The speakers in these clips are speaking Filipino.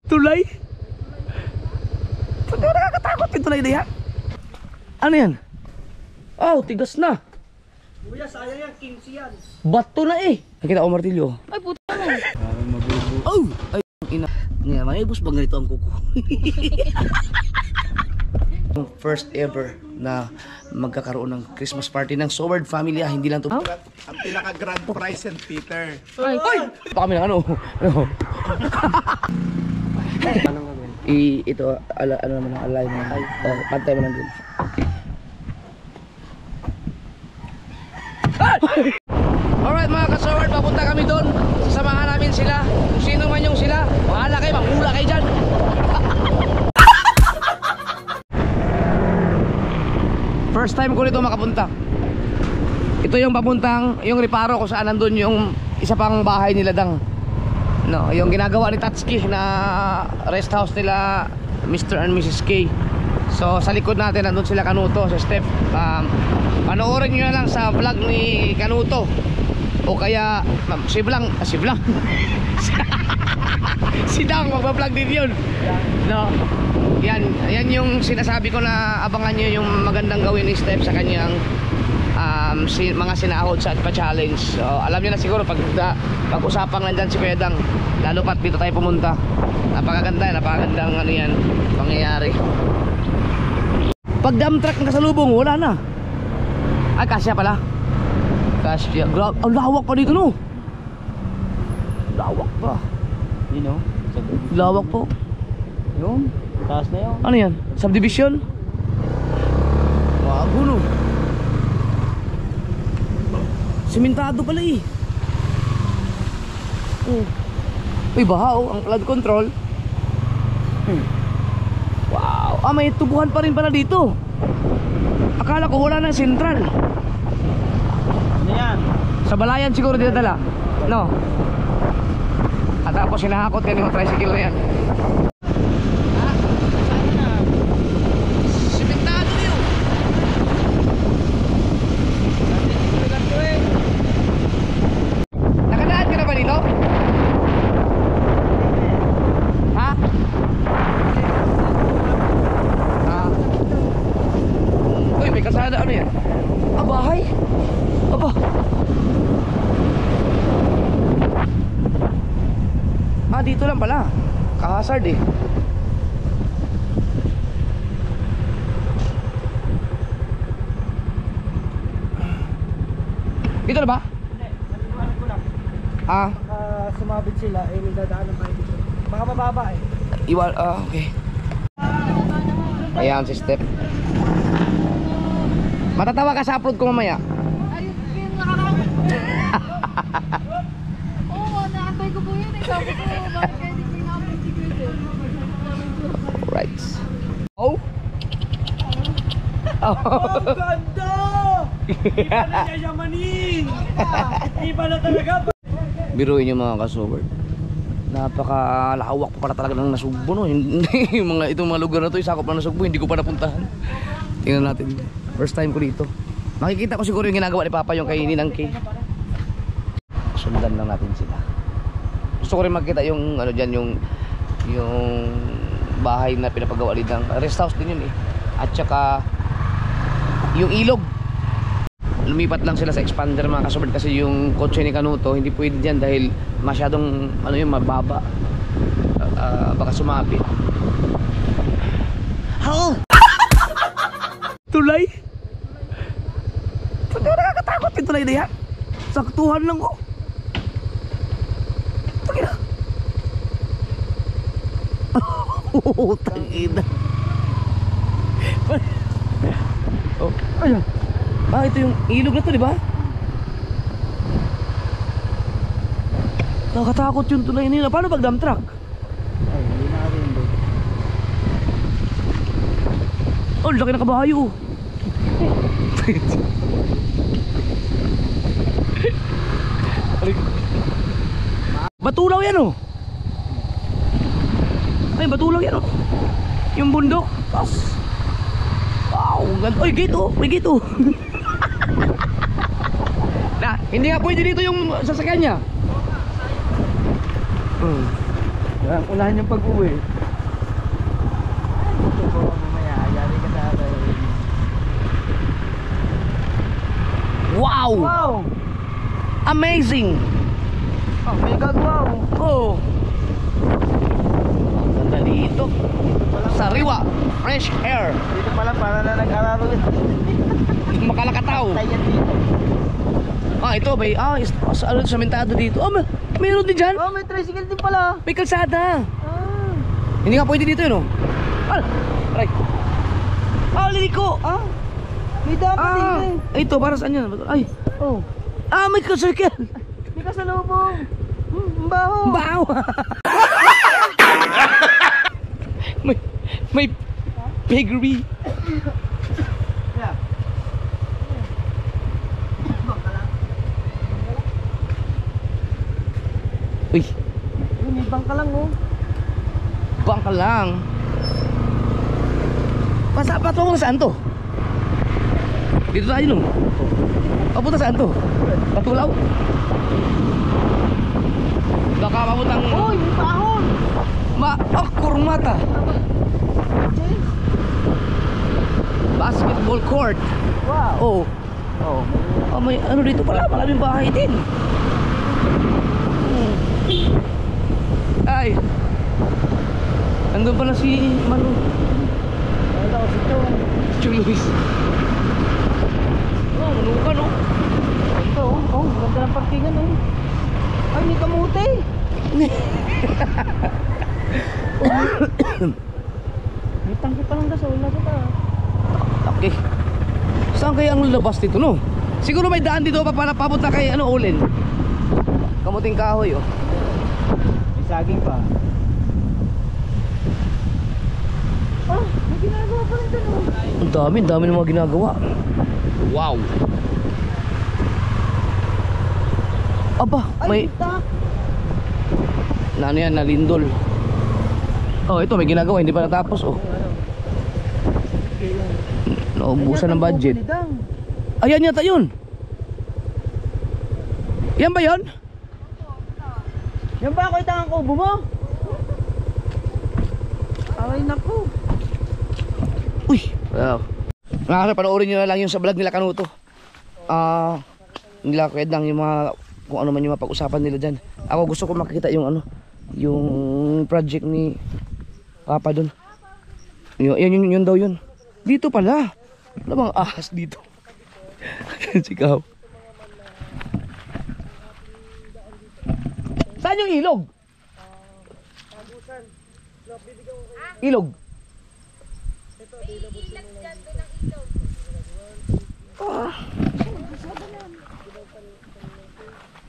Tulay? Ba't ka nakakatakot yung tulay na yan? Ano yan? Oh, tigas na. Kuya, sayang yan, 15 yan. Bato na eh. Nakita ko martilyo. Ay, puta mo. Oh! Ay, ina. Ngayon, may bus bang ganito ang kuko? First ever na magkakaroon ng Christmas party ng Soward family. Hindi lang to. Ang pinaka-grand prize, St. Peter. Ay, Ay! Pa kami ng ano? Ito, ano naman ang alay mo. Oh, pantay mo lang din. Alright mga ka-Soward, papunta kami doon. Sasamahan namin sila. Kung sino man yung sila, bahala kayo, manghula kayo dyan. First time ko nito makapunta. Ito yung papuntang, yung Reparo kung saan nandun yung isa pang bahay nila dang. No, yung ginagawa ni Tatsuki na rest house nila Mr. and Mrs. K. So sa likod natin nandun sila Kanuto sa step. Panoorin nyo na lang sa vlog ni Kanuto. O kaya si Blang si Dang magpa-vlog din yun. No. Yan yung sinasabi ko na abangan nyo yung magandang gawin ni Step sa kanyang mga sinahod sa pa-challenge. So, alam niyo na siguro pag-usapang nandyan si Kuya Dang, lalo pat dito tayo pumunta. Napakagandang ano yan pangyayari. Pag dump truck na kasalubong, wala na. Ay, kasya pala. Kasya. Ang lawak pa dito, no? Lawak pa. You know? Lawak po. Yung taas na yun. Ano yan? Subdivision? Wago, no? Simentado pala eh. Uy, baha oh. Ang flood control. Wow. May tubuhan pa rin pala dito. Akala ko wala na sentral. Ano yan? Sa balayan siguro dinadala. No? At tapos sinahakot yan yung tricycle na yan. Simentado yun. Nakadaan ka na ba dito? Ha? Uy, may kasada. Ano yan? Bahay? Aba. Dito lang pala. Kahazard eh. Dito na ba? Hindi, naliwanag ko lang. Sumabit sila, may dadaanan pa dito. Baka mababa eh. Okay. Ayan si Step. Matatawa ka sa upload ko mamaya. ay, yung nakakawin. Oo, naantay ko po yun. Sabi ko, bakit kayo hindi pinapin si Kuya? Right. Oh? Oh, ganda! Iba na yayamanin! Iba na talaga! Biruin yung mga ka-Soward. Napakalawak pa pala talaga ng Nasugbo, no? Hindi, itong mga lugar na to, isakop na Nasugbo, hindi ko pa napuntahan. Tingnan natin. First time ko dito. Makikita ko siguro yung ginagawa ni Papa yung kay Ninang K. Sundan lang natin sila. Gusto ko rin makita yung ano diyan, yung bahay na pinapagawa nila. Rest house din yun eh. At saka yung ilog. Lumipat lang sila sa expander mga ka-Soward kasi yung kotse ni Kanuto hindi pwede diyan dahil masyadong ano yung mababa. Baka sumapit. How? Tulay? Ba't ka nakakatakot yung tulay na yan? Saktuhan lang ko. Tangina. Tangina. Oh, ayan. Ito yung ilog na to, di ba? Nakakatakot yung tulay nila. Paano pag dump truck? Ay, hindi na rin doon. Oh, laki na kabayo. Batulaw yan oh. Ay, batulaw yan oh. Yung bundok. Wow, ganda. Oy, gate oh. May gate oh. Hindi nga pwede dito yung sasakyan niya. Unahan yung pag-uwi. Ito po mamaya. Yari ka sa akin. Wow! Wow! Amazing! Oh, may gagawa. Oh! Ang ganda dito. Sariwa! Fresh air! Dito pala para na nag-araro yun. Makalakataw! Tayan dito. Ito may samentado dito. Mayroon din dyan. Oh, may tricycle din pala. May kalsada. Ah. Hindi nga pwede dito yun, oh. Aray. Liliko. May dapat din eh. Ito, para saan yan? Ay. Oh. May ka-circle. May kasalubong. Ang baho. Baw. may piggery. Yeah. Uy, May bangka lang oh. bangka lang. Patungo saan to? Dito tayo no. Papunta saan to? Patulaw. Baka mabutang Uy, may bahon. Kurmata. Basketball court. Wow. May ano dito pala, maraming bahay din. Ay. Nandun pala si Manu. Wala ko dito. Chong Luis. Manukan oh. Ito oh. Ganda ng parkingan oh. Ay, may kamote. May tangki pa lang gasol na kita. Okay. Saan kaya ang lalabas dito no? Siguro may daan dito pa para papunta kay Ulen. Kamuting kahoy oh. May saging pa. May ginagawa pa rin doon oh. Ang dami ng mga ginagawa. Wow. Aba, may Tak. ano yan, nalindol. Ito may ginagawa, hindi pa natapos oh. Naubusan ng budget. Ayan yata yun. Yan ba yun? Yan ba ako itangang kubo mo? Aray naku. Uy, wow. Nakakasya, panoorin nyo na lang yung sa vlog nila Kanuto. Nila Kuya lang yung mga, kung ano man yung mapag-usapan nila dyan. Ako gusto ko makikita yung yung project ni Papa dun. Yun daw yun. Dito pala. Wala bang ahas dito? Sikaw. Saan yung ilog? Ilog.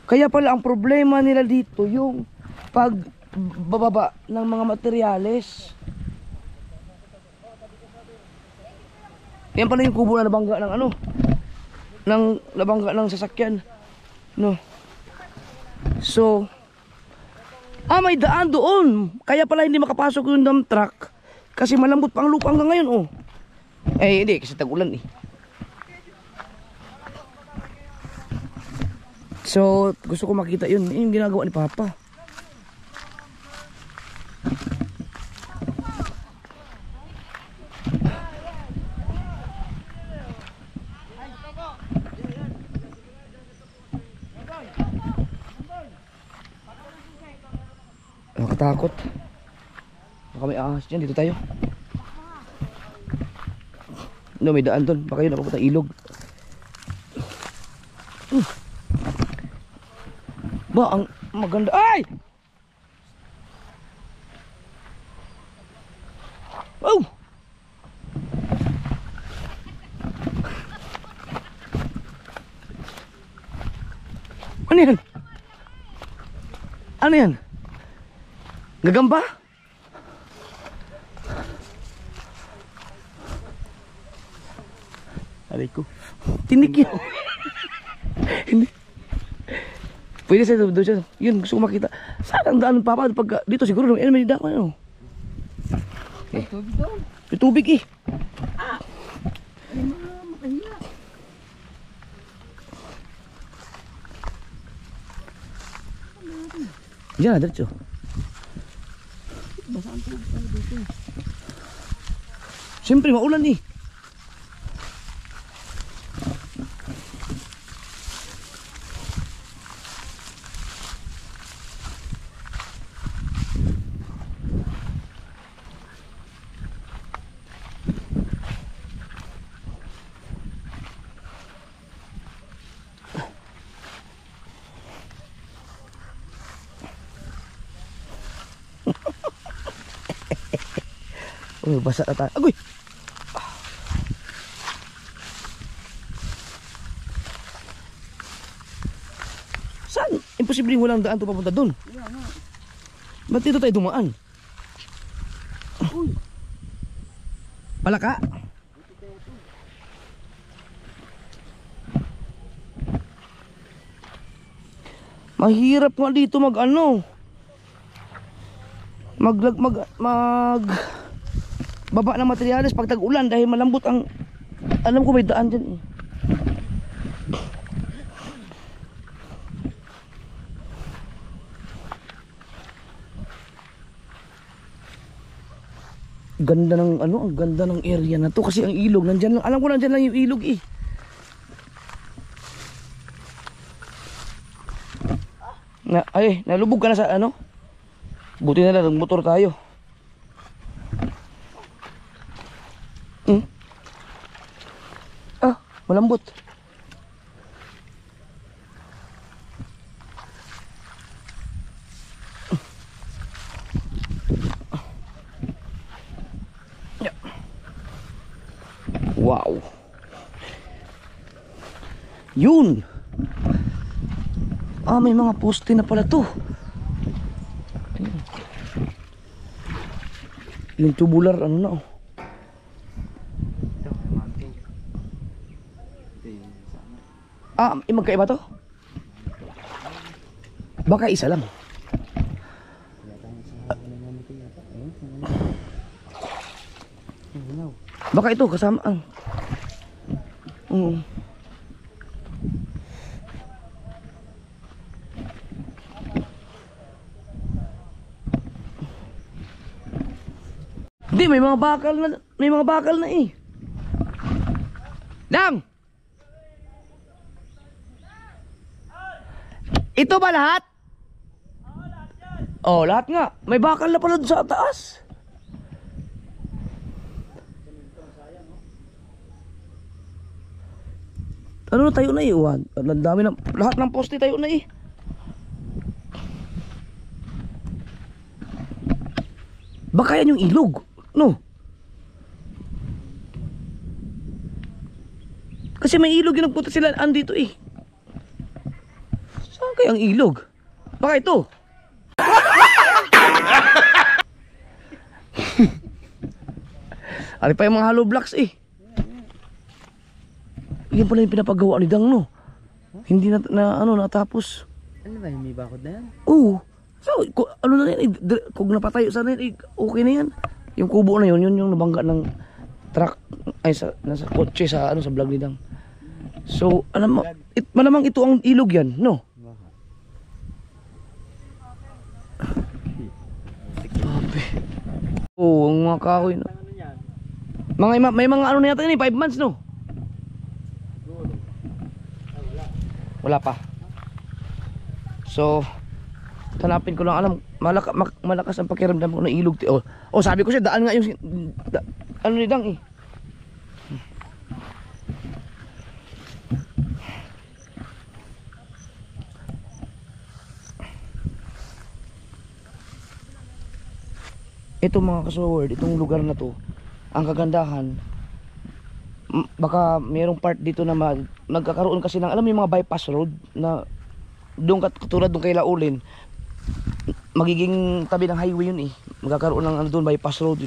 Kaya pala ang problema nila dito yung pagbababa ng mga materyales. Yan pala yung kubo na nabangga ng nabangga ng sasakyan. No. So, may daan doon. Kaya pala hindi makapasok yung dump truck kasi malambot pa ang lupa hanggang ngayon oh. Hindi kasi tag-ulan eh. So, gusto ko makita yun. Yung ginagawa ni Papa. Nakatakot. Baka may ahas dyan. Dito tayo. No, may daan doon. Baka yun napapunta ilog. Ba, ang maganda. Ay! Oh! Ano yan? Ano yan? Gagamba? Aray ko. Tinik yun. Hindi. Pwede sa doon siya. Yun, gusto ko makita. Saan ang daan ng Papa? Pag, dito siguro, may daan ko ano. Tubig doon. May tubig eh. Ay, makahiya. Diyan na, diretso. Basaan po tayo dito. Siyempre, maulan eh. Uy, basa na tayo. Agoy! Saan? Imposibleng walang daan to papunta doon. Yeah, nga. Ba't dito tayo dumaan? Uy, Palaka? Mahirap nga dito mag ano. Mag baba ng materyales pag tag-ulan dahil malambot ang, alam ko may daan dyan eh. Ganda ng ano, ang ganda ng area na to kasi ang ilog nandiyan lang. Alam ko nandiyan lang yung ilog eh. Nalubog ka na sa ano? Buti na lang motor tayo. Malambot. Wow. Yun. May mga poste na pala to. Yung tubular ano na oh. Magkaiba to? Baka isa lang. Baka ito kasama ang Hindi, may mga bakal na eh. Dang! Ito ba lahat? Oo, lahat nga. May bakal na pala doon sa taas. Ano na tayo na eh, Juan? Ang dami na, lahat ng poste tayo na eh. Baka yan yung ilog, no? Kasi may ilog yung nagpunta sila andito eh. Saan kaya ang ilog? Baka ito. Ari pa yung mga hollow blocks eh. Yan pala yung pinapagawa ni Dang, no? Hindi natapos. ano ba yung may bakod na yan? Oo. So, ano na yan, kung napatayo sana yan, okay na yan. Yung kubo na yun yung nabangga ng truck, nasa kotse sa vlog ni Dang. So, alam mo, malamang ito ang ilog yan, no? Grabe. Oo, ang mga kahoy na. May mga ano na yata yun 5 months, no? Wala pa. So, hanapin ko lang, alam, malakas ang pakiramdam ko ng ilog. Sabi ko siya, daan nga yung ano ni Dang eh. Ito mga kasoward, itong lugar na to, ang kagandahan, baka mayroong part dito na magkakaroon kasi ng, alam mo yung mga bypass road na doon katulad doon kay Laulin, magiging tabi ng highway yun eh. Magkakaroon ng ano doon, bypass road,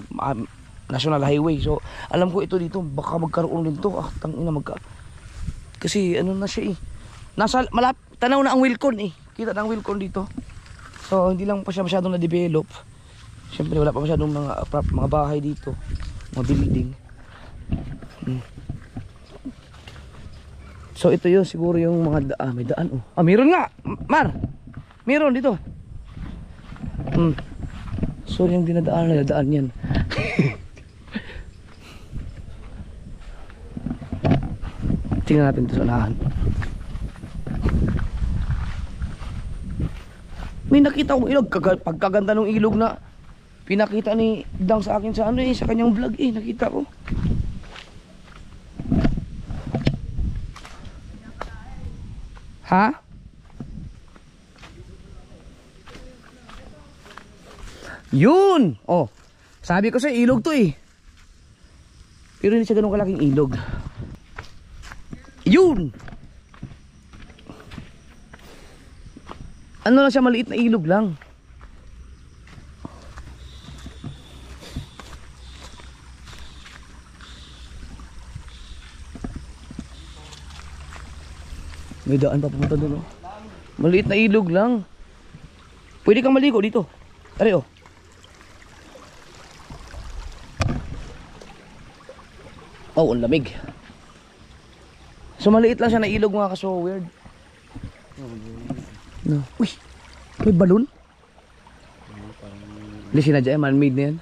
national highway. So alam ko ito dito baka magkaroon din to. Tangina kasi ano na siya eh. Nasa tanaw na ang Wilcon eh. Kita na ang Wilcon dito. So hindi lang pa siya masyadong na-develop. Siyempre wala pa masyadong mga bahay dito, mga building. So ito yun siguro yung mga may daan oh. Meron nga, Mar. Meron dito. So So yung dinadaan yan. Tingnan natin ito sa unahan. May nakita akong ilog. Pagkaganda ng ilog na pinakita ni Dang sa akin sa sa kanyang vlog nakita ko. Ha? Yun! Oh, sabi ko sa ilog to pero hindi siya ganun kalaking ilog. Yun! Ano lang siya, maliit na ilog lang. May daan pa pumunta doon, oh. Maliit na ilog lang. Pwede kang maligo dito. Tari, oh. Oh, ang lamig. So maliit lang siya na ilog, mga kaso weird. No. Uy, may balon? Hindi sinadya, man-made na yan.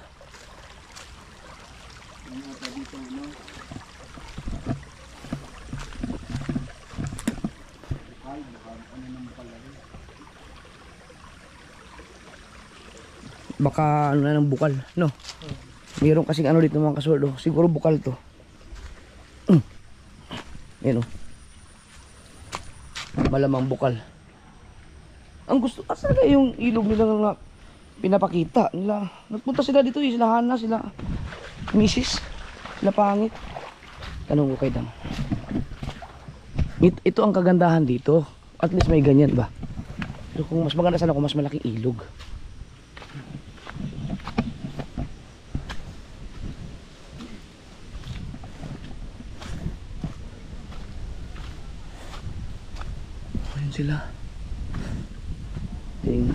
Baka ano na ng bukal, no? Mayroon kasing ano dito mga kasordo. Siguro bukal to. Yan, oh. Malamang bukal. Ang gusto, asa na yung ilog nila na pinapakita nila. Nagpunta sila dito, sila Hana, sila Mrs. Sila Pangit. Tanong ko kay Dang. Ito ang kagandahan dito. At least may ganyan ba? Pero kung mas maganda sana kung mas malaking ilog. Ayun sila. Ting.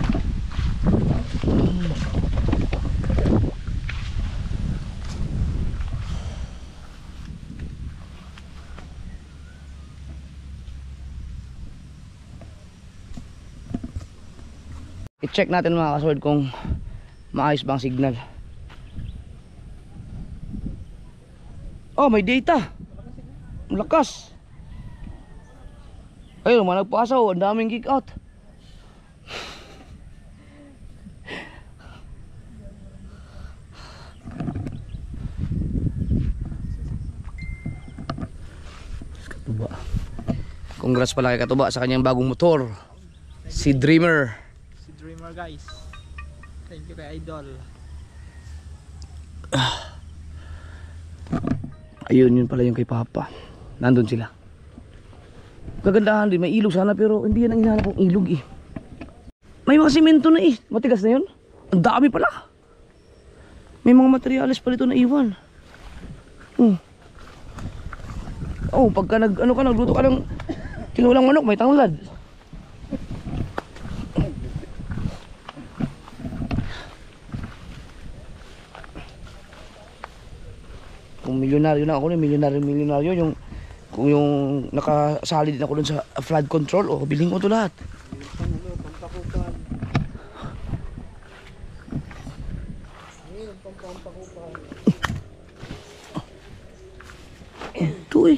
I-check natin mga kasword kung maayos ba ang signal. Oh, may data. Malakas. Ayun, nagpasaw. Ang daming kick out. Katuba. Congrats pala kay Katuba sa kanyang bagong motor. Si Dreamer. Si Dreamer, guys. Thank you kay Idol. Ayun, yun pala yung kay Papa. Nandun sila. Kagandahan din, may ilog sana pero hindi yan ang hinahanap kong ilog May mga simento na matigas na yun. Ang dami pala. May mga materyales pala ito na iwan. Oh, pagka nagluto ka ng tinulang manok, may tanglad. Kung milyonaryo na ako, milyonaryo yung kung yung nakasali din ako dun sa flood control, bilhin ko to lahat. Ito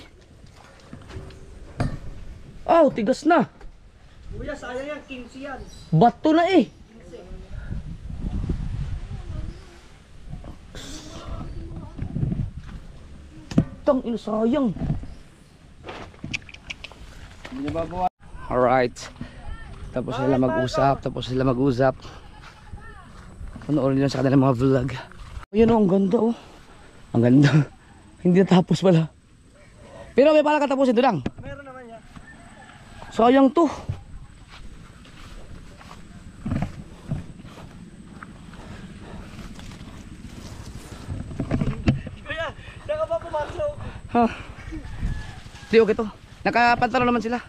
Oh, tigas na. Kuya, sayang yan, 15 yan. Bato na Tang ino, sayang. Alright. Tapos sila mag-usap. Panoorin nyo sa kanilang mga vlog. Ayan ang ganda Ang ganda. Hindi natapos pala. Pero may pala katapusin doon lang. Meron naman yan. Sayang to. Kuya, saan ka ba pumasok? Di okay to. Nakapantalo naman sila.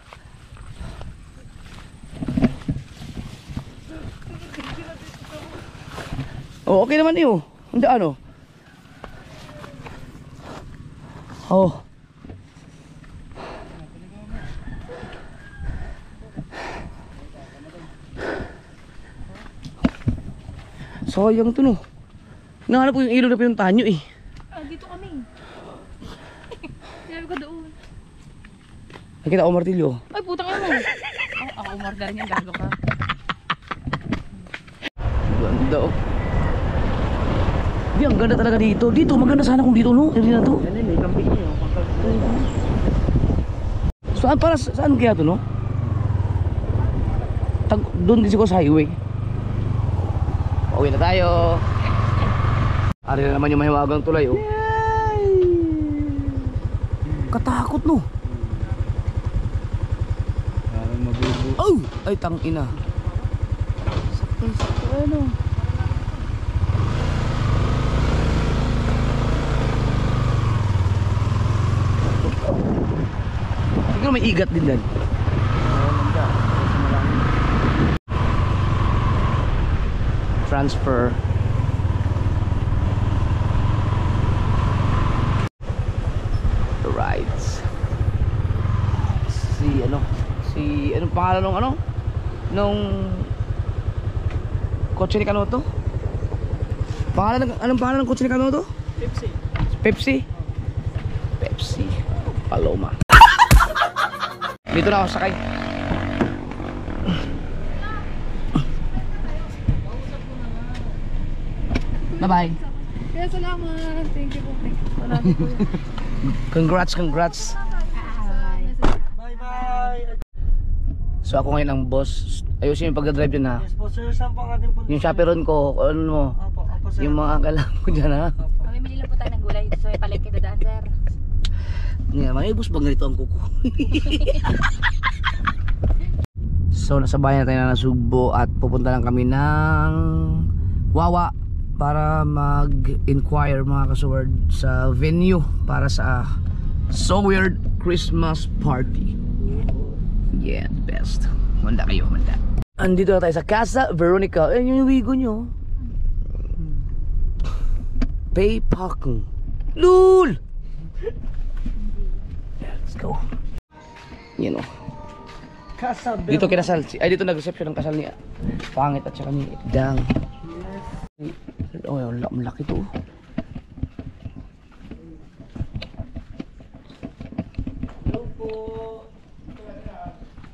Okay naman Hindi sayang to Nahanap ko yung ilog na pinuntahan nyo eh. Ah, dito kami. Sinabi ko doon. Nakita ko martilyo. Ay, putang ina mo. Ako umorder niyan, gago ka. Ganda oh. Di, ang ganda talaga dito. Dito, maganda sana kung dito, no? Hindi na to. Yan may camping niyo. Saan kaya to, no? Doon din siguro sa highway. Pauwi na tayo. Ari na naman yung mahiwagang tulay, oh. Katakot, no? Parang mabubo. Oh! Ay, tangina. Sakto, ano? Siguro may igat din yan. Transfer. The rides. Anong pangalan nung nung kotse ni Kanoto? Anong pangalan ng kotse ni Kanoto? Pepsi. Paloma. Dito na ako sakay. Bye-bye. Kaya salamat. Thank you po. Salamat po. Congrats. Bye-bye. So ako ngayon ang boss. Ayusin yung pagdadrive dyan, ha. Yes po sir, saan po ang ating punta? Yung chaperon ko, ano mo, Opo sir. yung mga kailangan ko dyan, ha. Mamimili lang po tayo ng gulay. So may palengke dadaan, sir. Nga, may boss ba ganito ang kuko? So nasa bayan na tayo na Nasugbo at pupunta lang kami ng Wawa para mag-inquire mga kasuward sa venue para sa So Weird Christmas Party. Yeah, the best. Manda kayo. Andito na tayo sa Casa Veronica. Ayan yung wigo nyo. Pay Pakong. Lul! Let's go. Yan o. Casa Dito kinasal. Ay, dito nag-reception ng kasal niya. Pangit at saka ni Dang. Oh, ang laki to.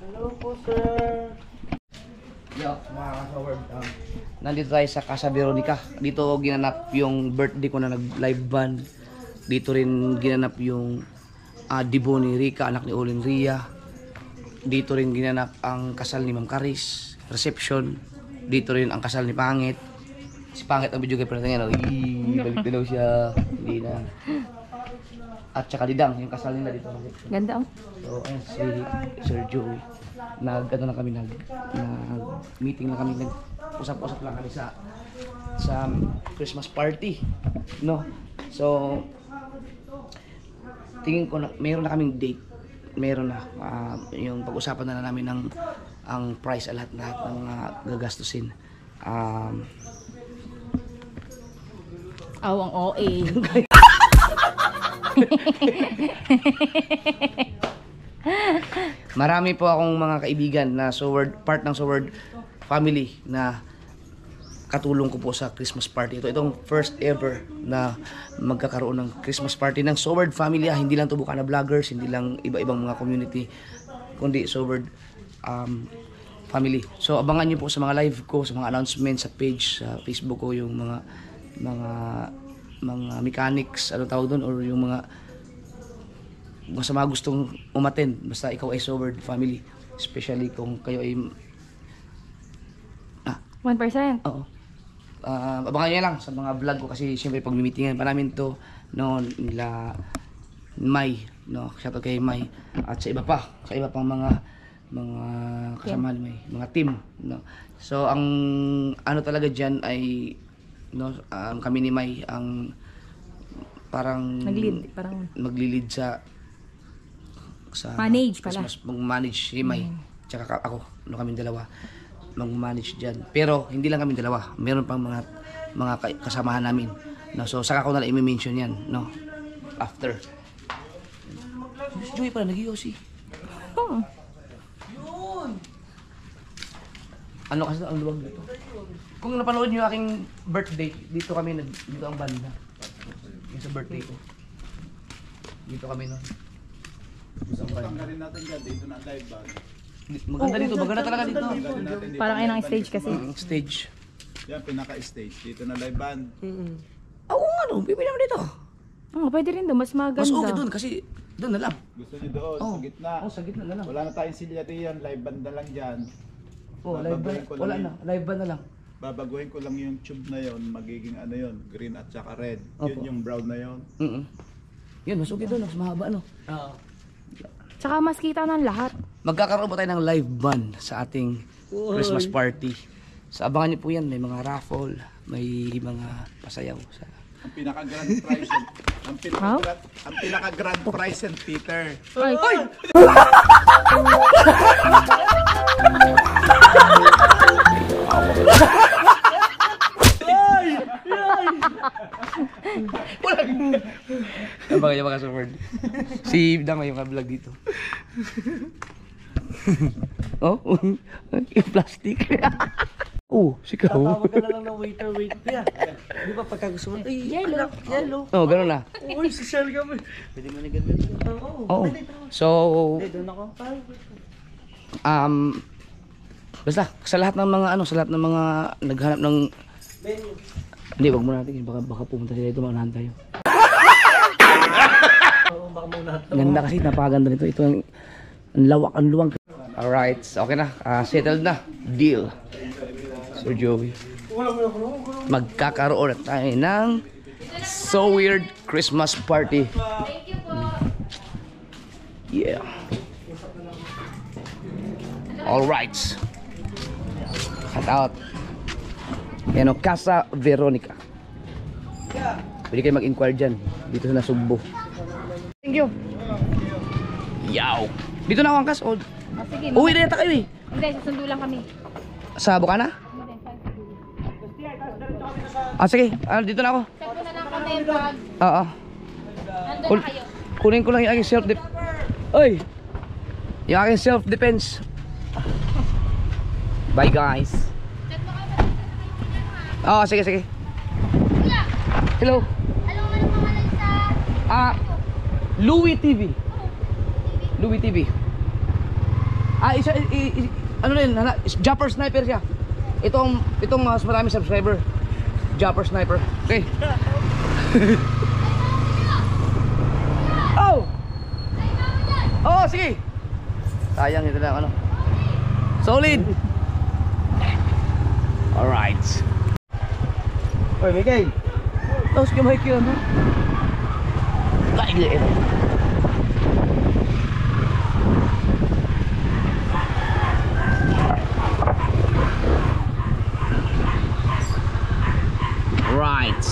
Hello po sir. Yo, mga kasaward. Nandito tayo sa Casa Veronica. Dito ginanap yung birthday ko na nag-live band. Dito rin ginanap yung dibo ni Rica, anak ni Olin Ria. Dito rin ginanap ang kasal ni Ma'am Caris, reception. Dito rin ang kasal ni Pangit. Si Pangit ang video kay natin yan. Balik na siya. Hindi na. At saka Didang, yung kasal nila dito. Ganda oh. So, ayun, si Sir Joey. Nag-ano lang kami, nag-meeting lang kami, nag-usap-usap lang kami sa Christmas party. No? So, tingin ko na, mayroon na kaming date. Meron na. Yung pag-usapan na namin ang price, lahat ng mga gagastusin. Ang OA. Marami po akong mga kaibigan na part ng Soward family na katulong ko po sa Christmas party. Itong first ever na magkakaroon ng Christmas party ng Soward family. Hindi lang to Bukana Vloggers, hindi lang iba-ibang mga community, kundi Soward family. So abangan niyo po sa mga live ko, sa mga announcements sa page, sa Facebook ko, yung mga mechanics, ano tawag doon, or yung mga basta mga gustong umattend, basta ikaw ay Soward family, especially kung kayo ay 1%. oo. Abangan nyo lang sa mga vlog ko kasi siyempre pag meetingan pa namin to nila May, no, shoutout kay May at sa iba pang mga kasama ni May, mga team, no. So ang ano talaga diyan ay kami ni May ang parang maglilid sa manage pala. Christmas, mag-manage si May tsaka ako, kaming dalawa mag-manage dyan. Pero hindi lang kami dalawa, meron pang mga kasamahan namin, no? So saka ko na lang i-mention yan, no, after. Joey pala nag-iossi. Ano kasi ang luwag dito. Kung napanood niyo aking birthday, dito kami dito ang banda. Yung sa birthday ko. Dito kami noon. Gusto mo tanggalin natin dyan, dito na live band. Maganda dito, maganda talaga dito. Tanggalin natin dito. Parang ayun ang stage kasi. Stage. Yan, pinaka-stage. Dito na live band. Oo nga no, bibili naman dito. Oh, pwede rin doon, mas maganda. Mas okay doon kasi doon na lang. Gusto niyo doon, sa gitna. Oh, sa gitna na lang. Wala na tayong silyariyan, live band na lang dyan. Oh, live band. Babaguhin ko Wala lang na, live band na lang. Babaguhin ko lang yung tube na yon, magiging ano yon, green at saka red. Yun Opo. yung brown na yon. Yun, mas okay doon, mas mahaba no. Tsaka mas kita ng lahat. Magkakaroon po tayo ng live band sa ating Christmas party. So abangan niyo po yan, may mga raffle, may mga pasayaw. Ang pinaka-grand prize, ang pinaka-grand prize and Peter. Ay! Abangan niyo mga support. Si Dang may mga vlog dito. Oh, yung plastic. Oh, sikaw. Tawag ka na lang ng waiter, wait kuya. Di ba pagka gusto mo, ay, Yellow. yellow. Oh, ganun na. Uy, social ka mo. Pwede mo naganda dito. Oo. Oo. So, Doon ako. basta sa lahat ng mga sa lahat ng mga naghanap ng Venue. hindi, wag mo natin, baka pumunta sila dito, maunahan tayo. Oo, baka muna. Ganda kasi, napakaganda nito. Ito ang lawak, ang luwang. Alright, okay na. Settled na. Deal. So Joey, magkakaroon na tayo ng So Weird Christmas Party. Thank you po. Yeah. Alright. Shout out. Yan o, Casa Veronica. Pwede kayo mag-inquire dyan. Dito sa Nasugbo. Thank you. Yaw. Dito na ako ang kas. Oh, sige. Uwi na yata kayo eh. Hindi, susundo lang kami. Sa Bukana? Hindi, Sige. Dito na ako. check mo na lang kami pag Oo. nandun na kayo. Kunin ko lang yung aking self-defense. Oy! Yung aking self-defense. Bye guys. Check mo kayo. Sige. Kuya, Hello. anong pangalan sa... Louie TV. Louie TV. Ano rin, Jumper Sniper siya. Itong mas maraming subscriber. Jumper Sniper. Okay. Sige. Sayang ito lang ano. Solid. Alright. Oy, Miguel. Tapos kamay ko ano. Like it. Right.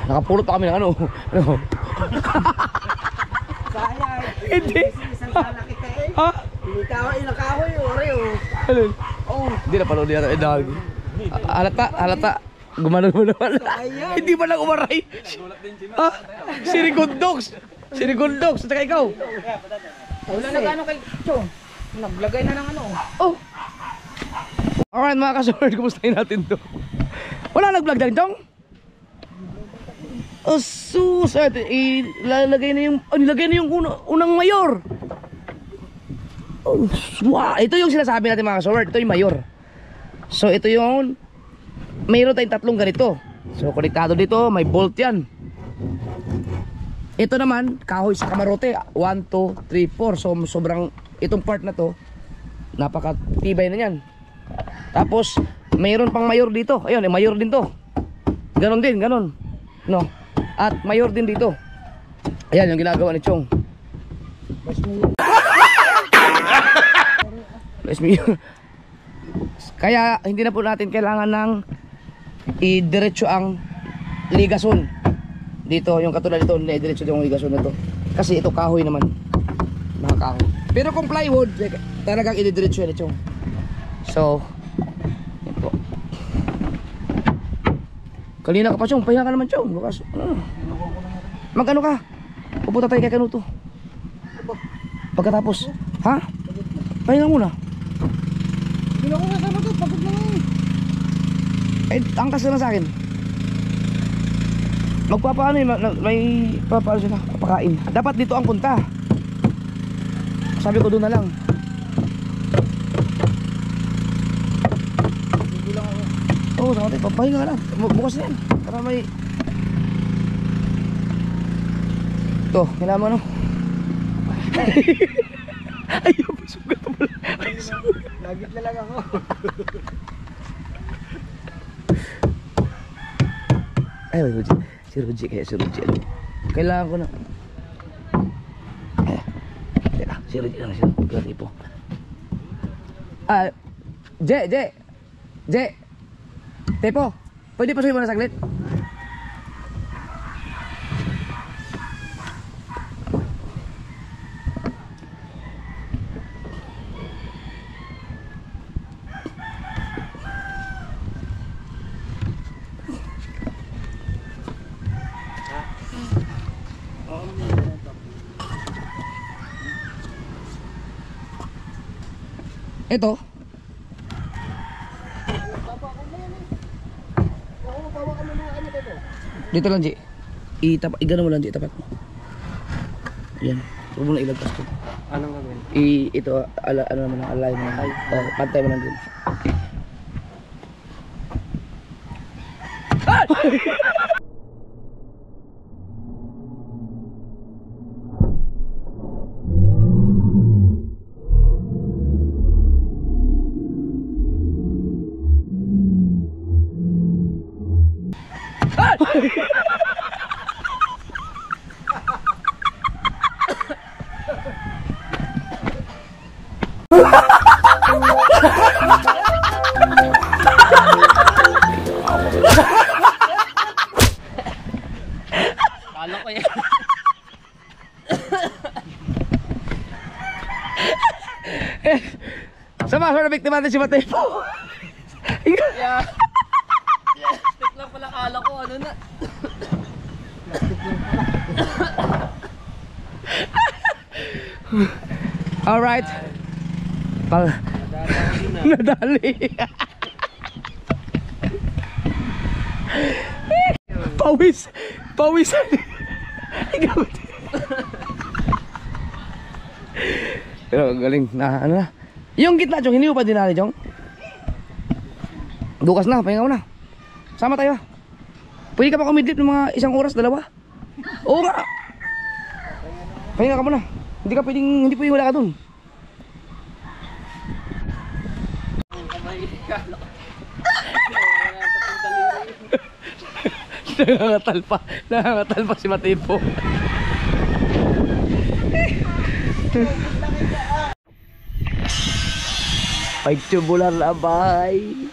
Nakapulot pa kami ng ano. Sayang. Hindi. Isang sala kita eh. Ha? Ilang kahoy, oreo. Ano? Hindi na panood yata. Dog. Halata. Gumano. Hindi pa lang umaray. Sirigundogs. Saka ikaw. Wala na gano'n kay Chong. Naglagay na ng ano. Oh. Alright mga ka-sword, kumustahin natin to. Wala nag-vlog na rin tong? Oh sus, nilagay na yung unang mayor. Oh, wow, ito yung sinasabi natin mga ka-sword, ito yung mayor. So ito yung, mayroon tayong tatlong ganito. So konektado dito, may bolt yan. Ito naman, kahoy sa kamarote, 1, 2, 3, 4. So sobrang, itong part na to, napakatibay na yan. Tapos mayroon pang mayor dito. Ayun, mayor din to. Ganon din, ganon. No. At mayor din dito. Ayan yung ginagawa ni Chong. Bless me. Kaya hindi na po natin kailangan ng i-diretso ang ligason. Dito, yung katulad dito, i-diretso yung ligason na to. Kasi ito kahoy naman. Mga kahoy. Pero kung plywood, talagang i-diretso yan ni Chong. So, yan po. Kanina ka pa, Chong. Pahinga ka naman, Chong. Bukas. Mag-ano ka? Pupunta tayo kay Kanuto. Pagkatapos. Ha? Pahinga muna. Kahit angkas na lang sa akin. Magpapaano eh, may papaano sila, papakain. Dapat dito ang punta. Sabi ko doon na lang. Hindi lang ako. Oo, sa atin, papahinga ka lang. Bukas na yan. Para may... Ito, kailangan mo ano? Ayaw, sugat mo lang. Lagit na lang ako. Ay, Ruji. Si Ruji, kaya si Ruji. Ano? Kailangan ko na. Teka, si Ruji lang siya. Gari po. Je. Tepo, pwede pasukin mo na saglit? Ito. Dito lang, Ji. Igano mo lang, Ji. Tapat mo. Yan. Huwag mo na ilagkas ko. Anong gagawin? Ito, ano naman ang alay mo. Pantay mo lang din. Kala ko yan. Sama na biktima natin si Matepo. Yeah. Stick lang pala kala ko. Ano na? Alright. Nadali. Pawis. Ikaw. Pero galing na ano na. Yung gitna, Jong, hindi mo pa dinali, Jong. Bukas na, pahinga mo na. Sama tayo. Pwede ka pa kumidlip ng mga 1 oras, 2. Oo nga. Pahinga ka muna. Hindi pwedeng wala ka dun. Nangangatalpa si Matepo. Pag tubular na bay.